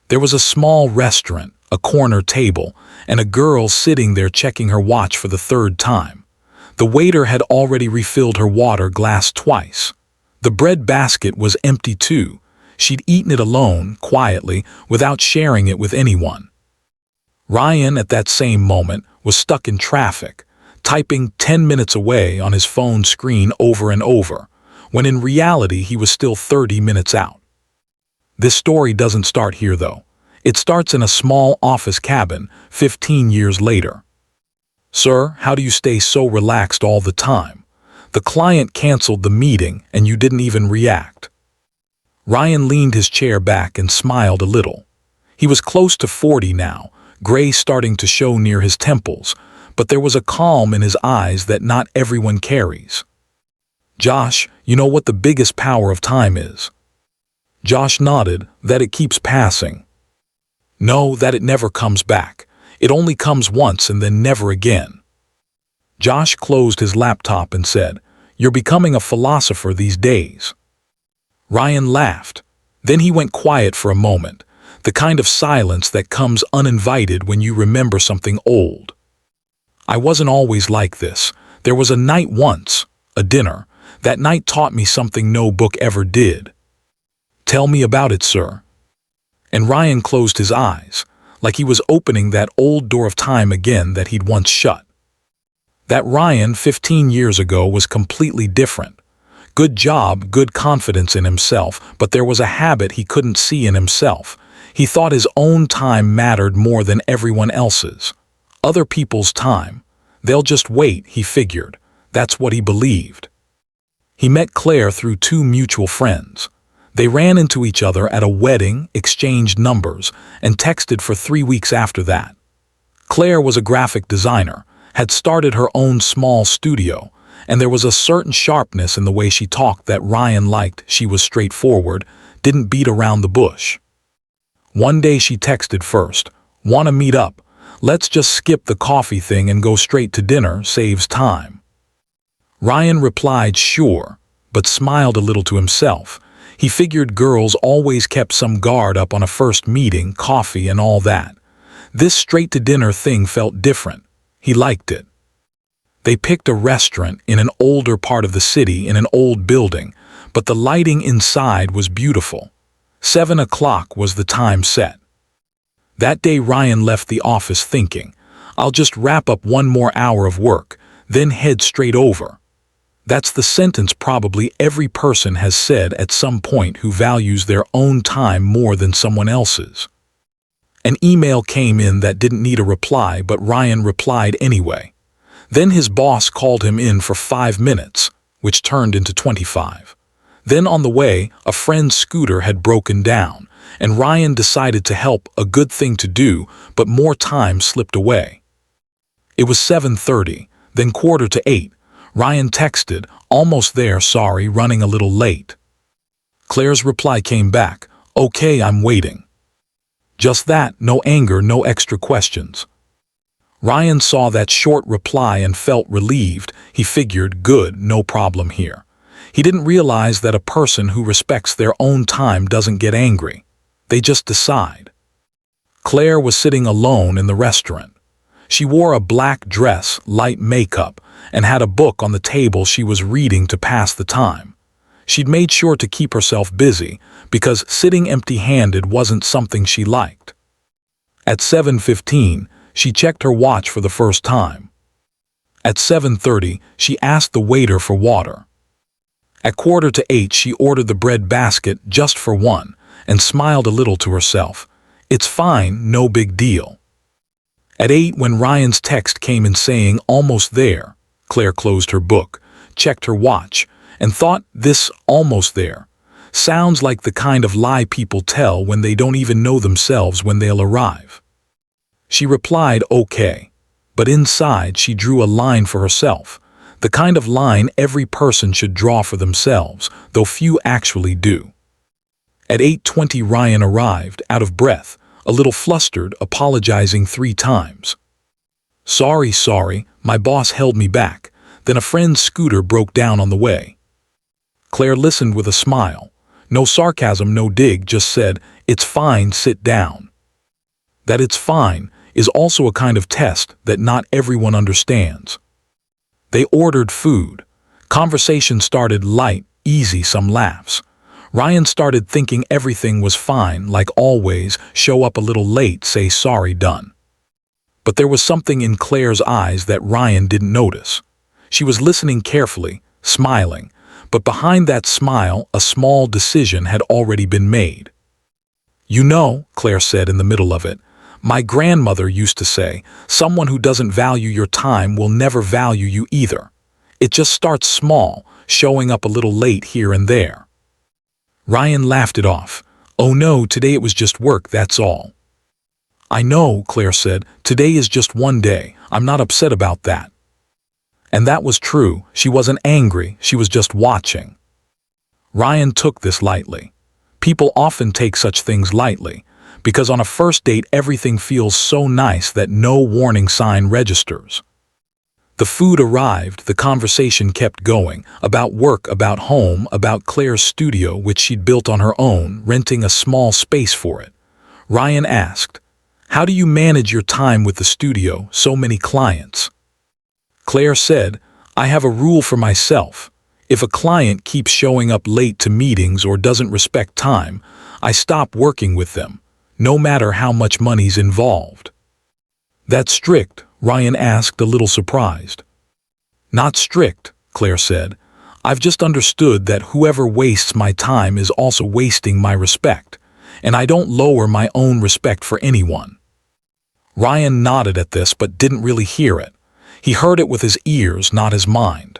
There was a small restaurant, a corner table, and a girl sitting there checking her watch for the third time. The waiter had already refilled her water glass twice. The bread basket was empty too. She'd eaten it alone, quietly, without sharing it with anyone. Ryan, at that same moment, was stuck in traffic, typing 10 minutes away on his phone screen over and over, when in reality he was still 30 minutes out. This story doesn't start here, though. It starts in a small office cabin 15 years later. "Sir, how do you stay so relaxed all the time? The client canceled the meeting and you didn't even react." Ryan leaned his chair back and smiled a little. He was close to 40 now, gray starting to show near his temples, but there was a calm in his eyes that not everyone carries. "Josh, you know what the biggest power of time is?" Josh nodded. "That it keeps passing." "No, that it never comes back. It only comes once and then never again." Josh closed his laptop and said, "You're becoming a philosopher these days." Ryan laughed. Then he went quiet for a moment, the kind of silence that comes uninvited when you remember something old. "I wasn't always like this. There was a night once, a dinner. That night taught me something no book ever did." "Tell me about it, sir." And Ryan closed his eyes, like he was opening that old door of time again that he'd once shut. That Ryan 15 years ago was completely different. Good job, good confidence in himself, but there was a habit he couldn't see in himself. He thought his own time mattered more than everyone else's. Other people's time. They'll just wait, he figured. That's what he believed. He met Claire through two mutual friends. They ran into each other at a wedding, exchanged numbers, and texted for 3 weeks after that. Claire was a graphic designer, had started her own small studio, and there was a certain sharpness in the way she talked that Ryan liked. She was straightforward, didn't beat around the bush. One day she texted first, "Want to meet up? Let's just skip the coffee thing and go straight to dinner, saves time." Ryan replied sure, but smiled a little to himself. He figured girls always kept some guard up on a first meeting, coffee and all that. This straight-to-dinner thing felt different. He liked it. They picked a restaurant in an older part of the city in an old building, but the lighting inside was beautiful. 7 o'clock was the time set. That day Ryan left the office thinking, "I'll just wrap up one more hour of work, then head straight over." That's the sentence probably every person has said at some point who values their own time more than someone else's. An email came in that didn't need a reply, but Ryan replied anyway. Then his boss called him in for 5 minutes, which turned into 25. Then on the way, a friend's scooter had broken down, and Ryan decided to help, a good thing to do, but more time slipped away. It was 7:30, then 7:45. Ryan texted, "Almost there, sorry, running a little late." Claire's reply came back, "Okay, I'm waiting." Just that, no anger, no extra questions. Ryan saw that short reply and felt relieved. He figured, good, no problem here. He didn't realize that a person who respects their own time doesn't get angry. They just decide. Claire was sitting alone in the restaurant. She wore a black dress, light makeup, and had a book on the table she was reading to pass the time. She'd made sure to keep herself busy, because sitting empty-handed wasn't something she liked. At 7:15, she checked her watch for the first time. At 7:30, she asked the waiter for water. At 7:45, she ordered the bread basket just for one, and smiled a little to herself. It's fine, no big deal. At 8, when Ryan's text came in saying, "Almost there," Claire closed her book, checked her watch, and thought, this "almost there" sounds like the kind of lie people tell when they don't even know themselves when they'll arrive. She replied, "Okay," but inside she drew a line for herself, the kind of line every person should draw for themselves, though few actually do. At 8:20 Ryan arrived, out of breath, a little flustered, apologizing 3 times. Sorry, my boss held me back. Then a friend's scooter broke down on the way." Claire listened with a smile. No sarcasm, no dig, just said, "It's fine, sit down." That "it's fine" is also a kind of test that not everyone understands. They ordered food. Conversation started light, easy, some laughs. Ryan started thinking everything was fine, like always, show up a little late, say sorry, done. But there was something in Claire's eyes that Ryan didn't notice. She was listening carefully, smiling, but behind that smile, a small decision had already been made. "You know," Claire said in the middle of it, "my grandmother used to say, someone who doesn't value your time will never value you either. It just starts small, showing up a little late here and there." Ryan laughed it off. "Oh no, today it was just work, that's all." "I know," Claire said, "today is just one day. I'm not upset about that." And that was true. She wasn't angry, she was just watching. Ryan took this lightly. People often take such things lightly, because on a first date everything feels so nice that no warning sign registers. The food arrived, the conversation kept going, about work, about home, about Claire's studio which she'd built on her own, renting a small space for it. Ryan asked, "How do you manage your time with the studio, so many clients?" Claire said, "I have a rule for myself. If a client keeps showing up late to meetings or doesn't respect time, I stop working with them, no matter how much money's involved." "That's strict?" Ryan asked, a little surprised. "Not strict," Claire said. "I've just understood that whoever wastes my time is also wasting my respect, and I don't lower my own respect for anyone." Ryan nodded at this but didn't really hear it. He heard it with his ears, not his mind.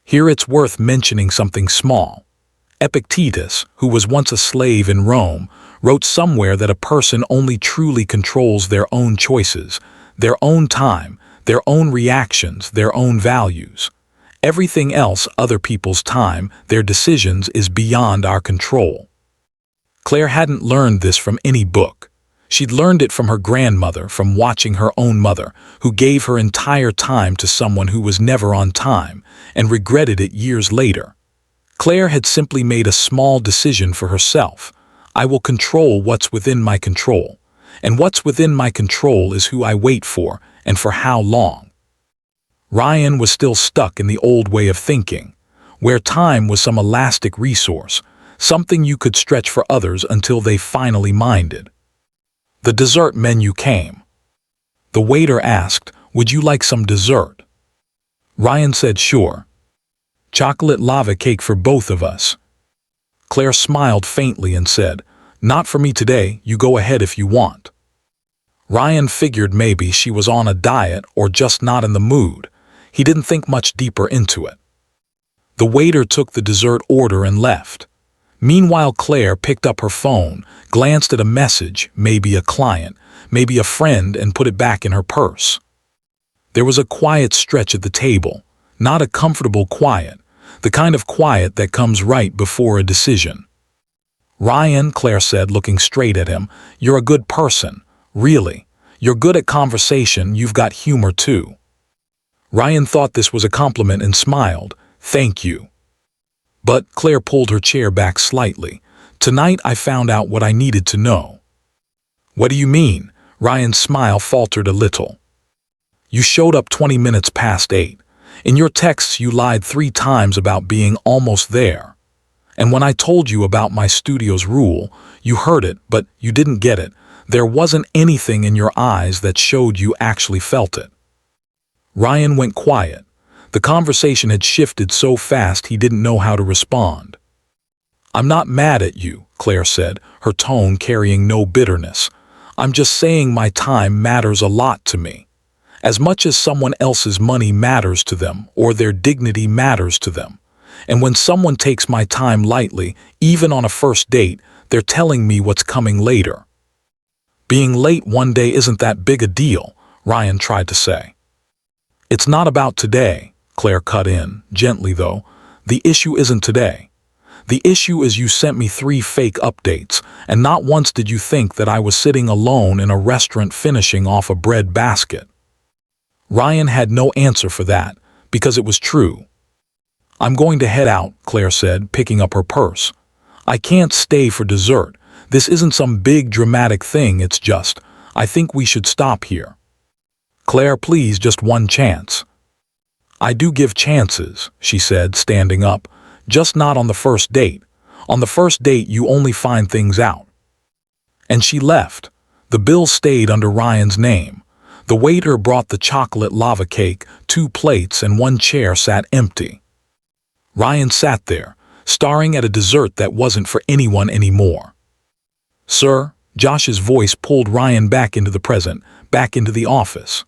Here it's worth mentioning something small. Epictetus, who was once a slave in Rome, wrote somewhere that a person only truly controls their own choices, their own time, their own reactions, their own values. Everything else, other people's time, their decisions, is beyond our control. Claire hadn't learned this from any book. She'd learned it from her grandmother, from watching her own mother, who gave her entire time to someone who was never on time, and regretted it years later. Claire had simply made a small decision for herself. I will control what's within my control. And what's within my control is who I wait for, and for how long. Ryan was still stuck in the old way of thinking, where time was some elastic resource, something you could stretch for others until they finally minded. The dessert menu came. The waiter asked, "Would you like some dessert?" Ryan said, "Sure. Chocolate lava cake for both of us." Claire smiled faintly and said, "Not for me today, you go ahead if you want." Ryan figured maybe she was on a diet or just not in the mood. He didn't think much deeper into it. The waiter took the dessert order and left. Meanwhile, Claire picked up her phone, glanced at a message, maybe a client, maybe a friend, and put it back in her purse. There was a quiet stretch at the table, not a comfortable quiet, the kind of quiet that comes right before a decision. "Ryan," Claire said, looking straight at him, "you're a good person, really. You're good at conversation, you've got humor too." Ryan thought this was a compliment and smiled, "Thank you." But Claire pulled her chair back slightly. "Tonight I found out what I needed to know." "What do you mean?" Ryan's smile faltered a little. "You showed up 20 minutes past 8. In your texts you lied 3 times about being almost there. And when I told you about my studio's rule, you heard it, but you didn't get it. There wasn't anything in your eyes that showed you actually felt it." Ryan went quiet. The conversation had shifted so fast he didn't know how to respond. "I'm not mad at you," Claire said, her tone carrying no bitterness. "I'm just saying my time matters a lot to me. As much as someone else's money matters to them, or their dignity matters to them. And when someone takes my time lightly, even on a first date, they're telling me what's coming later." "Being late one day isn't that big a deal," Ryan tried to say. "It's not about today," Claire cut in, gently though. "The issue isn't today. The issue is you sent me 3 fake updates, and not once did you think that I was sitting alone in a restaurant finishing off a bread basket." Ryan had no answer for that, because it was true. "I'm going to head out," Claire said, picking up her purse. I can't stay for dessert. This isn't some big dramatic thing, it's just, I think we should stop here. Claire, please, just one chance. I do give chances, she said, standing up, just not on the first date. On the first date you only find things out. And she left. The bill stayed under Ryan's name. The waiter brought the chocolate lava cake, 2 plates, and 1 chair sat empty. Ryan sat there, staring at a dessert that wasn't for anyone anymore. Sir, Josh's voice pulled Ryan back into the present, back into the office.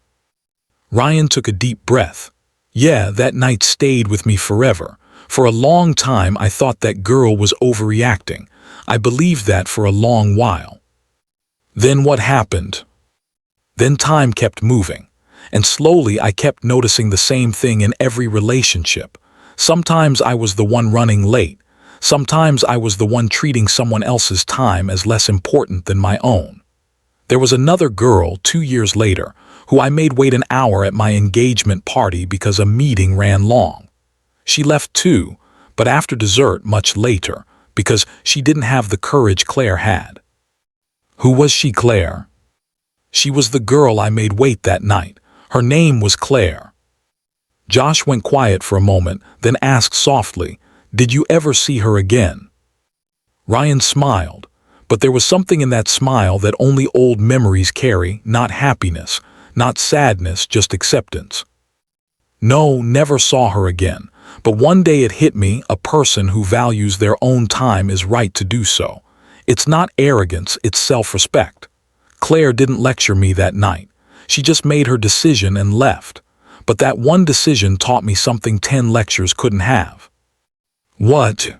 Ryan took a deep breath. Yeah, that night stayed with me forever. For a long time I thought that girl was overreacting. I believed that for a long while. Then what happened? Then time kept moving, and slowly I kept noticing the same thing in every relationship. Sometimes I was the one running late. Sometimes I was the one treating someone else's time as less important than my own. There was another girl 2 years later who I made wait an hour at my engagement party because a meeting ran long. She left too, but after dessert much later, because she didn't have the courage Claire had. Who was she, Claire? She was the girl I made wait that night. Her name was Claire. Josh went quiet for a moment, then asked softly, "Did you ever see her again?" Ryan smiled, but there was something in that smile that only old memories carry, not happiness, not sadness, just acceptance. No, never saw her again, but one day it hit me, a person who values their own time is right to do so. It's not arrogance, it's self-respect. Claire didn't lecture me that night. She just made her decision and left. But that one decision taught me something 10 lectures couldn't have. What?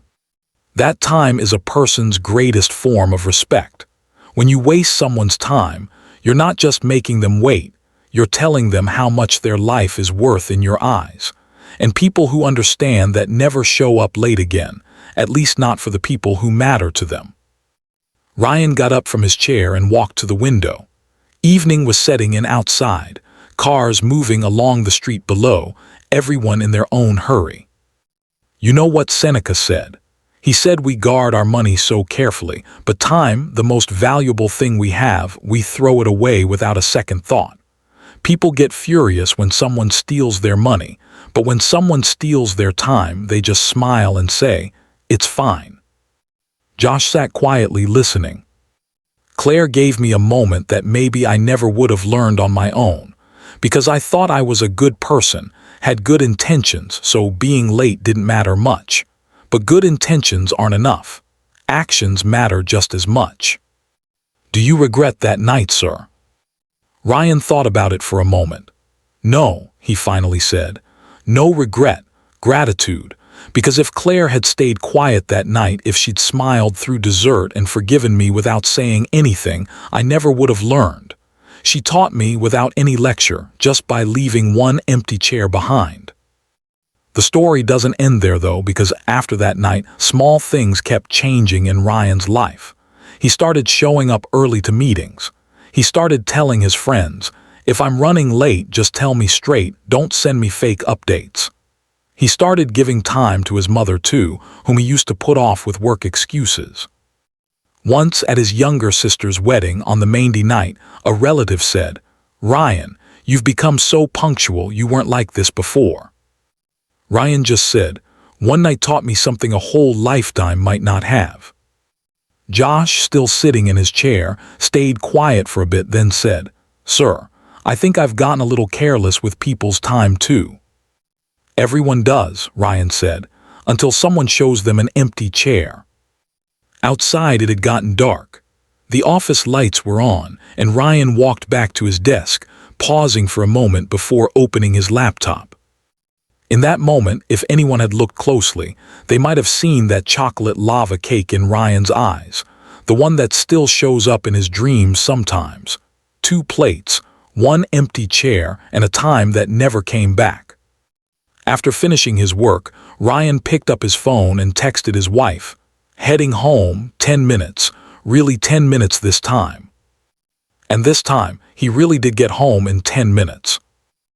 That time is a person's greatest form of respect. When you waste someone's time, you're not just making them wait, you're telling them how much their life is worth in your eyes. And people who understand that never show up late again, at least not for the people who matter to them. Ryan got up from his chair and walked to the window. Evening was setting in outside, cars moving along the street below, everyone in their own hurry. You know what Seneca said? He said we guard our money so carefully, but time, the most valuable thing we have, we throw it away without a second thought. People get furious when someone steals their money, but when someone steals their time, they just smile and say, "It's fine." Josh sat quietly listening. Claire gave me a moment that maybe I never would have learned on my own, because I thought I was a good person, had good intentions, so being late didn't matter much. But good intentions aren't enough. Actions matter just as much. Do you regret that night, sir? Ryan thought about it for a moment. No, he finally said. No regret, gratitude. Because if Claire had stayed quiet that night, if she'd smiled through dessert and forgiven me without saying anything, I never would have learned. She taught me without any lecture, just by leaving one empty chair behind. The story doesn't end there though, because after that night, small things kept changing in Ryan's life. He started showing up early to meetings. He started telling his friends, "If I'm running late, just tell me straight, don't send me fake updates." He started giving time to his mother too, whom he used to put off with work excuses. Once at his younger sister's wedding on the Mandy night, a relative said, "Ryan, you've become so punctual, you weren't like this before." Ryan just said, "One night taught me something a whole lifetime might not have." Josh, still sitting in his chair, stayed quiet for a bit, then said, "Sir, I think I've gotten a little careless with people's time too." Everyone does, Ryan said, until someone shows them an empty chair. Outside it had gotten dark. The office lights were on, and Ryan walked back to his desk, pausing for a moment before opening his laptop. In that moment, if anyone had looked closely, they might have seen that chocolate lava cake in Ryan's eyes, the one that still shows up in his dreams sometimes. 2 plates, 1 empty chair, and a time that never came back. After finishing his work, Ryan picked up his phone and texted his wife, "Heading home, 10 minutes, really 10 minutes this time." And this time, he really did get home in 10 minutes.